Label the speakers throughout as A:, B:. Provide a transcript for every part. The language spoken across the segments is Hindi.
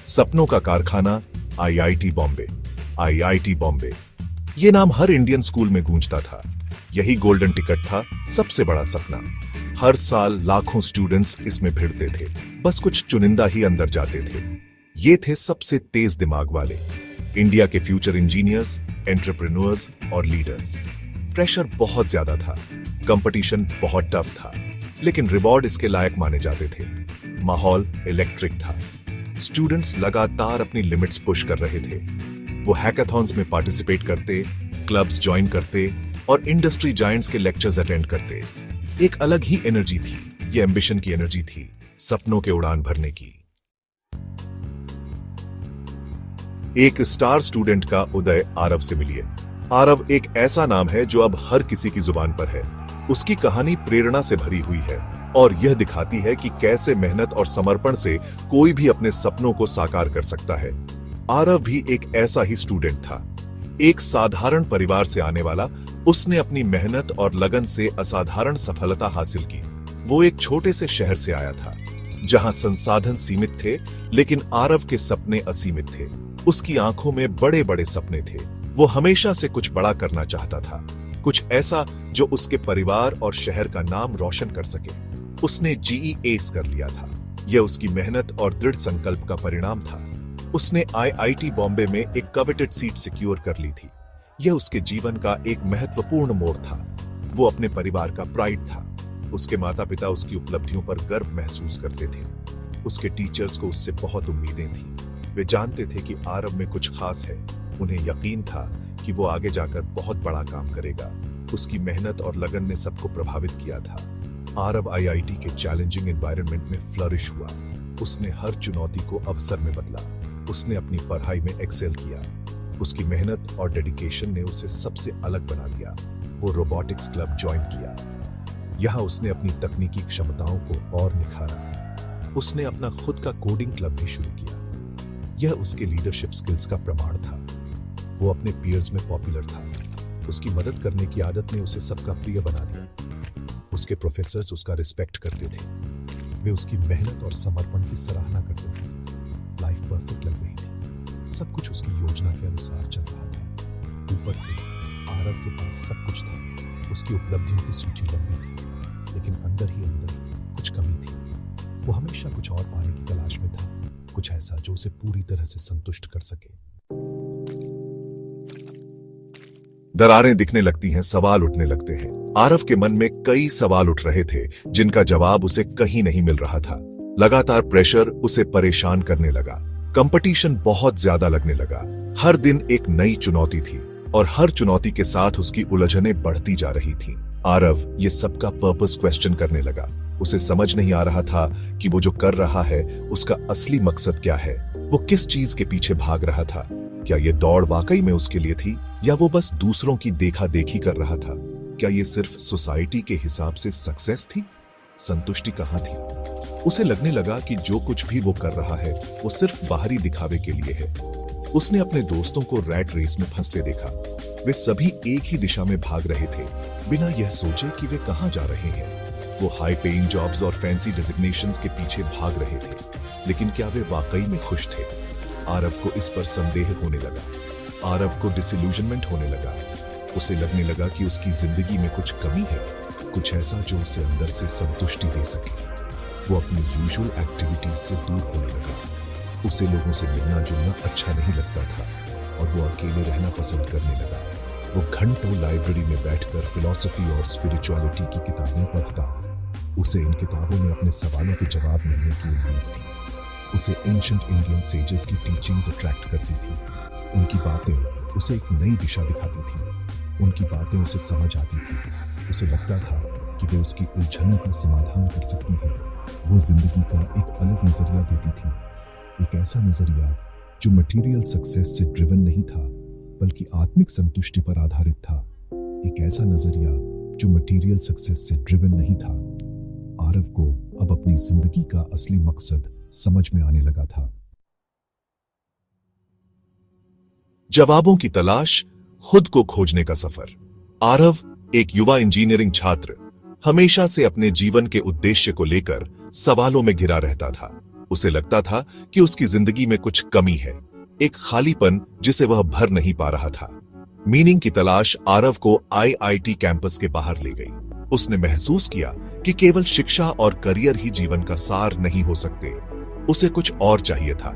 A: सपनों का कारखाना आईआईटी बॉम्बे। आईआईटी बॉम्बे, ये नाम हर इंडियन स्कूल में गूंजता था। यही गोल्डन टिकट था, सबसे बड़ा सपना। हर साल लाखों स्टूडेंट्स इसमें भिड़ते थे, बस कुछ चुनिंदा ही अंदर जाते थे। ये थे सबसे तेज दिमाग वाले, इंडिया के फ्यूचर इंजीनियर्स, एंटरप्रेन्योर्स और लीडर्स। प्रेशर बहुत ज्यादा था, कंपटीशन बहुत टफ था, लेकिन रिवॉर्ड इसके लायक माने जाते थे। माहौल इलेक्ट्रिक था, स्टूडेंट्स लगातार अपनी लिमिट्स पुश कर रहे थे। वो हैकाथॉन्स में पार्टिसिपेट करते, क्लब्स ज्वाइन करते और इंडस्ट्री जायंट्स के लेक्चर्स अटेंड करते। एक अलग ही एनर्जी थी, ये एम्बिशन की एनर्जी थी, सपनों के उड़ान भरने की। एक स्टार स्टूडेंट का उदय आरव से मिलिए। आरव एक ऐसा नाम है जो अब हर किसी की जुबान पर है। उसकी कहानी प्रेरणा से भरी हुई है और यह दिखाती है कि कैसे मेहनत और समर्पण से कोई भी अपने सपनों को साकार कर सकता है। आरव भी एक ऐसा ही स्टूडेंट था, एक साधारण परिवार से आने वाला। उसने अपनी मेहनत और लगन से असाधारण सफलता हासिल की। वो एक छोटे से शहर से आया था, जहां संसाधन सीमित थे, लेकिन आरव के सपने असीमित थे। उसकी आंखों में बड़े बड़े सपने थे। वो हमेशा से कुछ बड़ा करना चाहता था, कुछ ऐसा जो उसके परिवार और शहर का नाम रोशन कर सके। उसने जीई एस कर लिया था। यह उसकी मेहनत और दृढ़ संकल्प का परिणाम था। उसने आईआईटी बॉम्बे में एक कवेटेड सीट सिक्योर कर ली थी। यह उसके जीवन का एक महत्वपूर्ण मोड़ था। वो अपने परिवार का प्राइड था। उसके माता पिता उसकी उपलब्धियों पर गर्व महसूस करते थे। उसके टीचर्स को उससे बहुत उम्मीदें थी। वे जानते थे कि आरव में कुछ खास है। उन्हें यकीन था कि वो आगे जाकर बहुत बड़ा काम करेगा। उसकी मेहनत और लगन ने सबको प्रभावित किया था। आरव आईआईटी के चैलेंजिंग एनवायरनमेंट में फ्लरिश हुआ। उसने हर चुनौती को अवसर में बदला। उसने अपनी पढ़ाई में एक्सेल किया। उसकी मेहनत और डेडिकेशन ने उसे सबसे अलग बना दिया। वो रोबोटिक्स क्लब ज्वाइन किया। यहां उसने अपनी तकनीकी क्षमताओं को और निखारा। उसने अपना खुद का कोडिंग क्लब भी शुरू किया। यह उसके लीडरशिप स्किल्स का प्रमाण था। वो अपने पीयर्स में पॉपुलर था। उसकी मदद करने की आदत ने उसे सबका प्रिय बना दिया। उसके प्रोफेसर्स उसका रिस्पेक्ट करते थे। वे उसकी मेहनत और समर्पण की सराहना करते थे। लाइफ परफेक्ट लग रही थी। सब कुछ उसकी योजना के अनुसार चल रहा था। ऊपर से आरव के पास सब कुछ था। उसकी उपलब्धियों की सूची लंबी थी, लेकिन अंदर ही अंदर कुछ कमी थी। वो हमेशा कुछ और पाने की तलाश में था, कुछ ऐसा जो उसे पूरी तरह से संतुष्ट कर सके। दरारें दिखने लगती हैं, सवाल उठने लगते हैं। आरव के मन में कई सवाल उठ रहे थे, जिनका जवाब उसे कहीं नहीं मिल रहा था। लगातार प्रेशर उसे परेशान करने लगा। कंपटीशन बहुत ज्यादा लगने लगा। हर दिन एक नई चुनौती थी और हर चुनौती के साथ उसकी उलझनें बढ़ती जा रही थीं। आरव ये सबका पर्पस क्वेश्चन करने लगा। उसे समझ नहीं आ रहा था कि वो जो कर रहा है उसका असली मकसद क्या है। वो किस चीज के पीछे भाग रहा था। क्या ये दौड़ वाकई में उसके लिए थी, या वो बस दूसरों की देखा देखी कर रहा था? क्या ये सिर्फ सोसाइटी के हिसाब से सक्सेस थी? संतुष्टि कहां थी? उसे लगने लगा कि जो कुछ भी वो कर रहा है वो सिर्फ बाहरी दिखावे के लिए है। उसने अपने दोस्तों को रैट रेस में फंसते देखा। वे सभी एक ही दिशा में भाग रहे थे, बिना यह सोचे कि वे कहां जा रहे हैं। वो हाई पेइंग जॉब्स और फैंसी डेजिग्नेशंस के पीछे भाग रहे थे, लेकिन क्या वे वाकई में खुश थे? आरव को इस पर संदेह होने लगा। आरव को डिसइल्यूजनमेंट होने लगा। उसे लगने लगा कि उसकी जिंदगी में कुछ कमी है, कुछ ऐसा जो उसे अंदर से संतुष्टि दे सके। वो अपनी यूजुअल एक्टिविटीज से दूर होने लगा। उसे लोगों से मिलना जुलना अच्छा नहीं लगता था और वो अकेले रहना पसंद करने लगा। वो घंटों लाइब्रेरी में बैठकर फिलॉसफी और स्पिरिचुअलिटी की किताबें पढ़ता। उसे इन किताबों में अपने सवालों के जवाब मिलने की उम्मीद थी। उसे एंशिएंट इंडियन सेजेस की टीचिंग्स अट्रैक्ट करती थी। उनकी बातें उसे एक नई दिशा दिखाती थी। उनकी बातें उसे समझ आती थी। उसे लगता था कि वे उसकी उलझनों का समाधान कर सकती हैं। वो जिंदगी का एक अलग नजरिया देती थी, एक ऐसा नजरिया जो मटेरियल सक्सेस से ड्रिवन नहीं था, बल्कि आत्मिक संतुष्टि पर आधारित था। एक ऐसा नजरिया जो मटेरियल सक्सेस से ड्रिवन नहीं था। आरव को अब अपनी जिंदगी का असली मकसद समझ में आने लगा था। जवाबों की तलाश, खुद को खोजने का सफर। आरव एक युवा इंजीनियरिंग छात्र हमेशा से अपने जीवन के उद्देश्य को लेकर सवालों में घिरा रहता था। उसे लगता था कि उसकी जिंदगी में कुछ कमी है, एक खालीपन जिसे वह भर नहीं पा रहा था। मीनिंग की तलाश आरव को आईआईटी कैंपस के बाहर ले गई। उसने महसूस किया कि केवल शिक्षा और करियर ही जीवन का सार नहीं हो सकते। उसे कुछ और चाहिए था,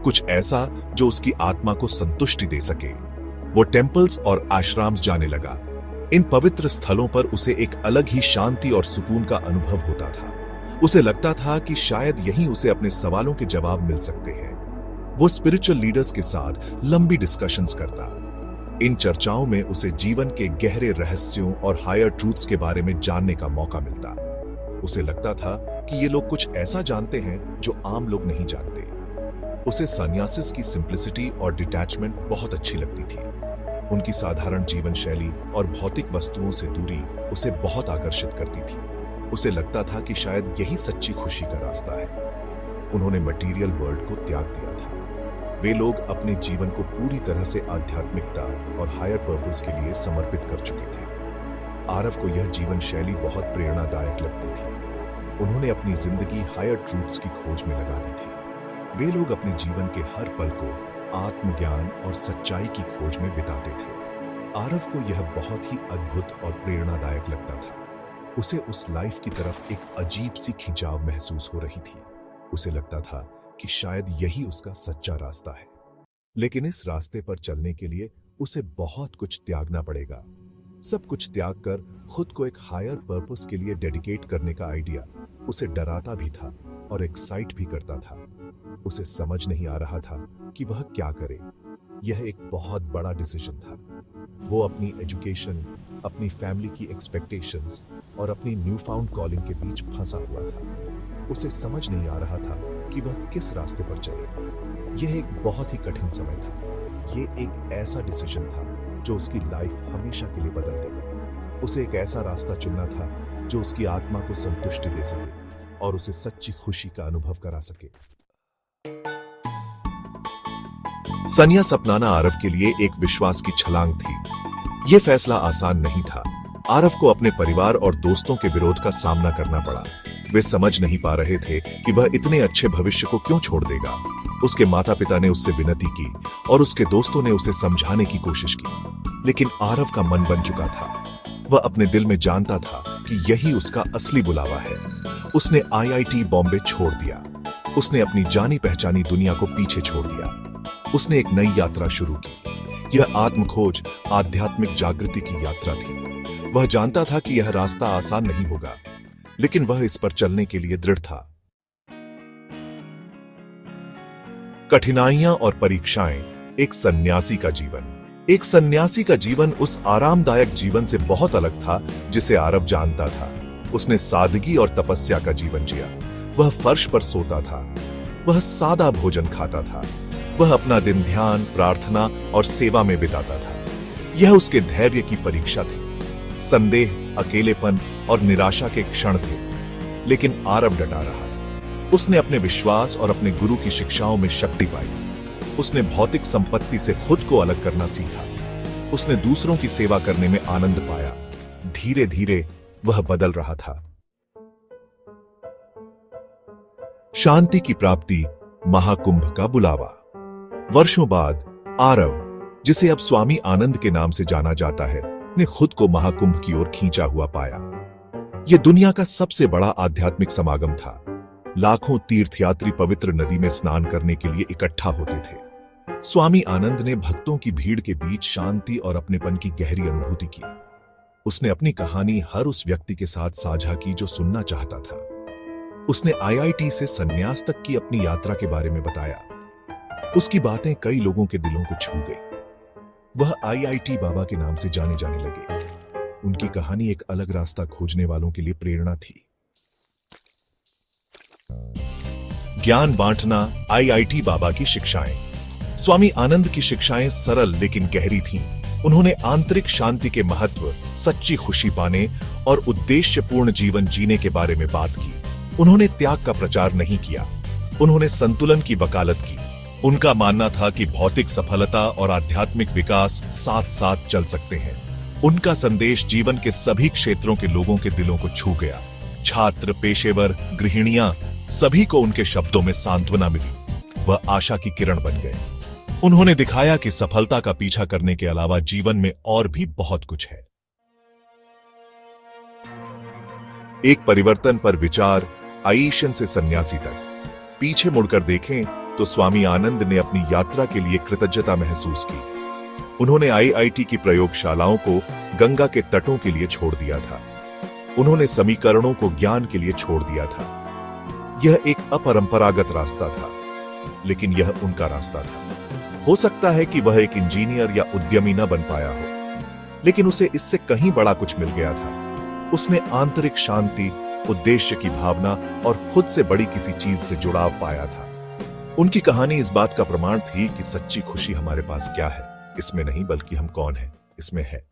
A: कुछ ऐसा जो उसकी आत्मा को संतुष्टि दे सके। वो टेम्पल्स और आश्रम्स जाने लगा। इन पवित्र स्थलों पर उसे एक अलग ही शांति और सुकून का अनुभव होता था। उसे लगता था कि शायद यहीं उसे अपने सवालों के जवाब मिल सकते हैं। वो स्पिरिचुअल लीडर्स के साथ लंबी डिस्कशंस करता। इन चर्चाओं में उसे जीवन के गहरे रहस्यों और हायर ट्रूथ्स के बारे में जानने का मौका मिलता। उसे लगता था कि ये लोग कुछ ऐसा जानते हैं जो आम लोग नहीं जानते। उसे सन्यासिस की सिंप्लिसिटी और डिटैचमेंट बहुत अच्छी लगती थी। उनकी साधारण जीवन शैली और भौतिक वस्तुओं से दूरी उसे बहुत आकर्षित करती थी। उसे लगता था कि शायद यही सच्ची खुशी का रास्ता है। उन्होंने मटेरियल वर्ल्ड को त्याग दिया था। वे लोग अपने जीवन को पूरी तरह से आध्यात्मिकता और हायर पर्पस के लिए समर्पित कर चुके थे। आरव को यह जीवन शैली बहुत प्रेरणादायक लगती थी। उन्होंने अपनी जिंदगी हायर ट्रूथ्स की खोज में लगा दी थी। वे लोग अपने जीवन के हर पल को आत्मज्ञान और सच्चाई की खोज में बिताते थे। आरव को यह बहुत ही अद्भुत और प्रेरणादायक लगता था। उसे उस लाइफ की तरफ एक अजीब सी खिंचाव महसूस हो रही थी। उसे लगता था कि शायद यही उसका सच्चा रास्ता है। लेकिन इस रास्ते पर चलने के लिए उसे बहुत कुछ त्यागना पड़ेगा। सब कुछ त्याग कर खुद को एक हायर पर्पस के लिए डेडिकेट करने का आइडिया उसे डराता भी था और एक्साइट भी करता था। उसे समझ नहीं आ रहा था कि वह क्या करे। यह एक बहुत बड़ा डिसीजन था। वो अपनी एजुकेशन, अपनी फैमिली की एक्सपेक्टेशंस और अपनी न्यू फाउंड कॉलिंग के बीच फंसा हुआ था। उसे समझ नहीं आ रहा था कि वह किस रास्ते पर चले। यह एक बहुत ही कठिन समय था। यह एक ऐसा डिसीजन था जो उसकी लाइफ हमेशा के लिए बदल देगा। उसे एक ऐसा रास्ता चुनना था जो उसकी आत्मा को संतुष्टि दे सके और उसे सच्ची खुशी का अनुभव करा सके। संन्यास अपनाना आरव के लिए एक विश्वास की छलांग थी। यह फैसला आसान नहीं था। आरव को अपने परिवार और दोस्तों के विरोध का सामना करना पड़ा। वे समझ नहीं पा रहे थे कि वह इतने अच्छे भविष्य को क्यों छोड़ देगा। उसके माता पिता ने उससे विनती की और उसके दोस्तों ने उसे समझाने की कोशिश की, लेकिन आरव का मन बन चुका था। वह अपने दिल में जानता था कि यही उसका असली बुलावा है। उसने आईआईटी बॉम्बे छोड़ दिया। उसने अपनी जानी पहचानी दुनिया को पीछे छोड़ दिया। उसने एक नई यात्रा शुरू की। यह आत्मखोज, आध्यात्मिक जागृति की यात्रा थी। वह जानता था कि यह रास्ता आसान नहीं होगा, लेकिन वह इस पर चलने के लिए दृढ़ था। कठिनाइयां और परीक्षाएं, एक सन्यासी का जीवन। एक सन्यासी का जीवन उस आरामदायक जीवन से बहुत अलग था जिसे आरव जानता था। उसने सादगी और तपस्या का जीवन जिया। वह फर्श पर सोता था। वह सादा भोजन खाता था। वह अपना दिन ध्यान, प्रार्थना और सेवा में बिताता था। यह उसके धैर्य की परीक्षा थी। संदेह, अकेलेपन और निराशा के क्षण थे, लेकिन आरव डटा रहा। उसने अपने विश्वास और अपने गुरु की शिक्षाओं में शक्ति पाई। उसने भौतिक संपत्ति से खुद को अलग करना सीखा। उसने दूसरों की सेवा करने में आनंद पाया। धीरे धीरे वह बदल रहा था। शांति की प्राप्ति, महाकुंभ का बुलावा। वर्षों बाद आरव, जिसे अब स्वामी आनंद के नाम से जाना जाता है, ने खुद को महाकुंभ की ओर खींचा हुआ पाया। यह दुनिया का सबसे बड़ा आध्यात्मिक समागम था। लाखों तीर्थयात्री पवित्र नदी में स्नान करने के लिए इकट्ठा होते थे। स्वामी आनंद ने भक्तों की भीड़ के बीच शांति और अपनेपन की गहरी अनुभूति की। उसने अपनी कहानी हर उस व्यक्ति के साथ साझा की जो सुनना चाहता था। उसने आईआईटी से संन्यास तक की अपनी यात्रा के बारे में बताया। उसकी बातें कई लोगों के दिलों को छू गई। वह आईआईटी बाबा के नाम से जाने लगे। उनकी कहानी एक अलग रास्ता खोजने वालों के लिए प्रेरणा थी। ज्ञान बांटना, आईआईटी बाबा की शिक्षाएं। स्वामी आनंद की शिक्षाएं सरल लेकिन गहरी थीं। उन्होंने आंतरिक शांति के महत्व, सच्ची खुशी पाने और उद्देश्यपूर्ण जीवन जीने के बारे में बात की। उन्होंने त्याग का प्रचार नहीं किया, उन्होंने संतुलन की वकालत की। उनका मानना था कि भौतिक सफलता और आध्यात्मिक विकास साथ साथ चल सकते हैं। उनका संदेश जीवन के सभी क्षेत्रों के लोगों के दिलों को छू गया। छात्र, पेशेवर, गृहिणियां, सभी को उनके शब्दों में सांत्वना मिली। वह आशा की किरण बन गए। उन्होंने दिखाया कि सफलता का पीछा करने के अलावा जीवन में और भी बहुत कुछ है। एक परिवर्तन पर विचार, आईशन से सन्यासी तक। पीछे मुड़कर देखें तो स्वामी आनंद ने अपनी यात्रा के लिए कृतज्ञता महसूस की। उन्होंने आईआईटी की प्रयोगशालाओं को गंगा के तटों के लिए छोड़ दिया था। उन्होंने समीकरणों को ज्ञान के लिए छोड़ दिया था। यह एक अपरंपरागत रास्ता था, लेकिन यह उनका रास्ता था। हो सकता है कि वह एक इंजीनियर या उद्यमी न बन पाया हो, लेकिन उसे इससे कहीं बड़ा कुछ मिल गया था। उसने आंतरिक शांति, उद्देश्य की भावना और खुद से बड़ी किसी चीज से जुड़ाव पाया था। उनकी कहानी इस बात का प्रमाण थी कि सच्ची खुशी हमारे पास क्या है, इसमें नहीं बल्कि हम कौन हैं, इसमें है।